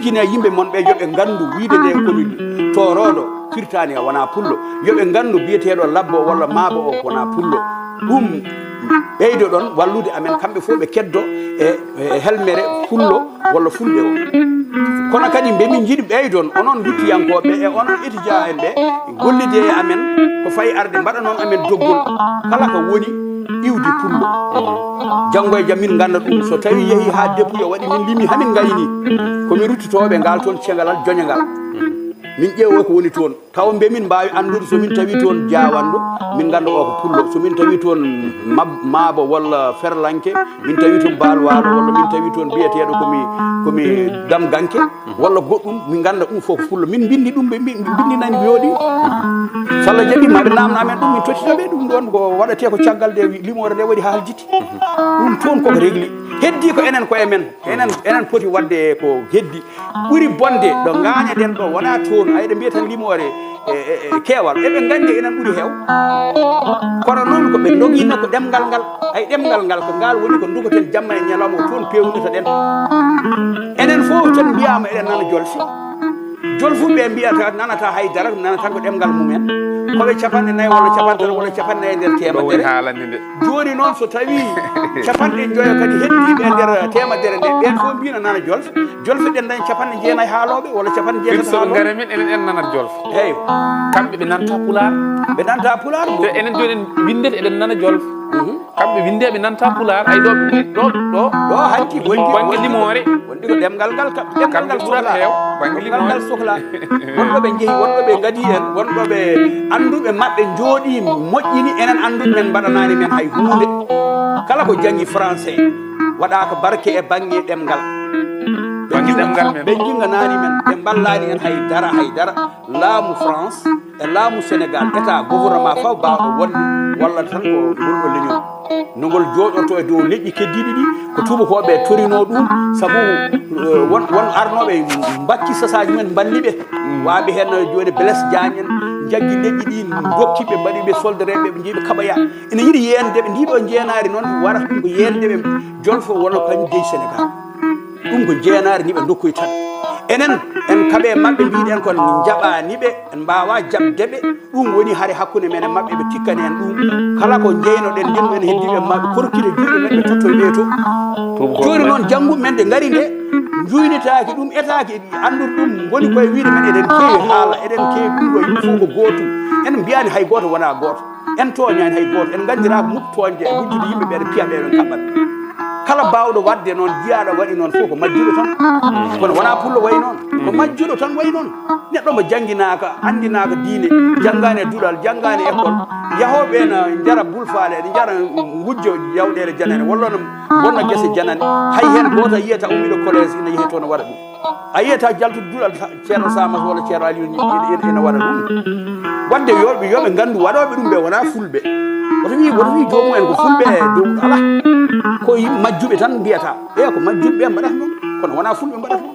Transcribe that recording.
liggine yimɓe mon ɓe yoɓe gandu wiide nde komi tooroodo firtani wona pullo yoɓe gandu biyeteɗo labbo walla maabo o wona pullo ɗum ɓeydo ɗon wallude amen kamɓe fof ɓe keddo e helmere pullo walla fulɓe o kono kadi mbemin jiiɗi ɓeydon onon duttiyankoɓe e onon étudiant en ɓe gollide e amen ko fayi arde mbaɗa noon amen doggol kala ko woni iwdi pullo janggo e jam min ganda ɗum so tawi yeehi ha dépouille waɗi min limi hamin gayni komi ruttotoɓe ngal toon cegalal joñogal min ƴeewo ko woni toon taw mbemin mbawi andude somin tawi toon jawanɗo min ganda o ko pullo somin tawi toon maabo walla ferlanke min tawi toon balwalo walla min tawi toon biyeteɗo komi damganke walla goɗɗum min ganda ɗum fof ko pullo min bindi ɗum ɓe bindinani yooɗi so Allah jaaɓi maɓe namna amen ɗum min tottitaɓe ɗum ɗon ko waɗate ko caggal de limore nde waɗi haalditi ɗum toon koko régli heddi ko enen koye men enen poti wadde ko heddi ɓuuri bonde ɗo gañaɗen ɗo wona toon ayɗe mbiya tan limore keewal eɓe gandi enen ɓuuri heew kono noon ko ɓe doguino ko ɗemgal ngal ay ɗemgal ngal ko ngal woni ko dugoten jamma e ñalawma toon pewnita ɗen enen fof tan mbiyama eɗen nana jolfi jolfuɓe mbiyata nanata haydara nanata ko ɗemgal mumen koɓe 49 walla 50 walla 50 e nder temedere joni noon so tawi 50 kadi heddiɓe e nder temedere nde ɓen fof mbino nana jolfe jolfe ɗen dañi 90 haaloɓe walla 90 ngare min enen en nanat jolfe eyyi kamɓe ɓe nanta pular te enen joni en windete eɗen nana jolfe kamɓe windeɓe nanta pular ay ɗo hanki banggue limore wondi ko ɗemgal ngal kamɓe ɓurat heew banggue limore sohla wonɓeɓe jeehi wonɓeɓe gadi en wonɓeɓe anduɓe mabɓe jooɗi moƴƴini enen anduɓe men mbaɗanani men hay hunde kala ko janggi français waɗa ko barke e banggue ɗemgal ɓe jinganani men ɓe ballani en haydara laamu France e laamu Sénégal état gouvernement faw bawɗo wonde walla tan ko ngolɗo leñol nogol jooɗoto e dow leƴƴi keddiɗi ɗi ko tubakoɓe torino ɗum saabu won arnoɓe mbacci sasaji men balliɓe waɓe hen joni Blaise Diagne en jaggi leƴƴi ɗi dokkiɓe mbaɗiɓe soldereɓe ɓe jiiɓe kaɓaya ene yiiɗi yendeɓe ndiɗo jeenari noon warata ɗum ko yendeɓe jolfo wona kañum jeeyi Sénégal ɗum ko jeenari ni ɓe dokkoy tan enen en kaɓe mabɓe mbiɗen kon jaɓaniɓe en mbawa jabdeɓe ɗum woni haare hakkude men e mabɓe ɓe tikkani en ɗum kala ko jeynoɗen ndin en heddiɓe mabɓe korkide juuɗe men ɓe tottoye ɓe to joni noon jangguɓe men de gaari nde juynitaki ɗum etaki andude ɗum woni koye wiide men eɗen keewi haala eɗen keewi ɗum ɗo yimɓe fof ko gotum en mbiyani hay goto wona goto en toñani hay goto en gandira ko muttoñde e wujjude yimɓe ɓe ɗe piya ɓe ɓen kaɓɓaɓe kala bawɗo wadde noon jiyaɗo waɗi noon fof ko majjuɗo tan kono wona pullo way noon ko majjuɗo tan way noon neɗɗo mo jangguinaka andinaka diine janggani e duɗal janggani école yahoɓe no jara bulfale ne jara gujjo yawɗele janane walla no bonna guese janane hay hen goto yiyata ummiɗo collége ina yeehi toon waɗa ɗum a yiyata jaltude duɗal ceerno Samas walla ceerno Aliou ina waɗa ɗum wadde yoɓe gandu waɗoɓe ɗum ɓe wona fulɓe woto wi jomumen ko fulɓe dow ala ko majjuɓe tan mbiyata ko majjuɓe mbaɗata noon kono wona fulɓe mbaɗata noon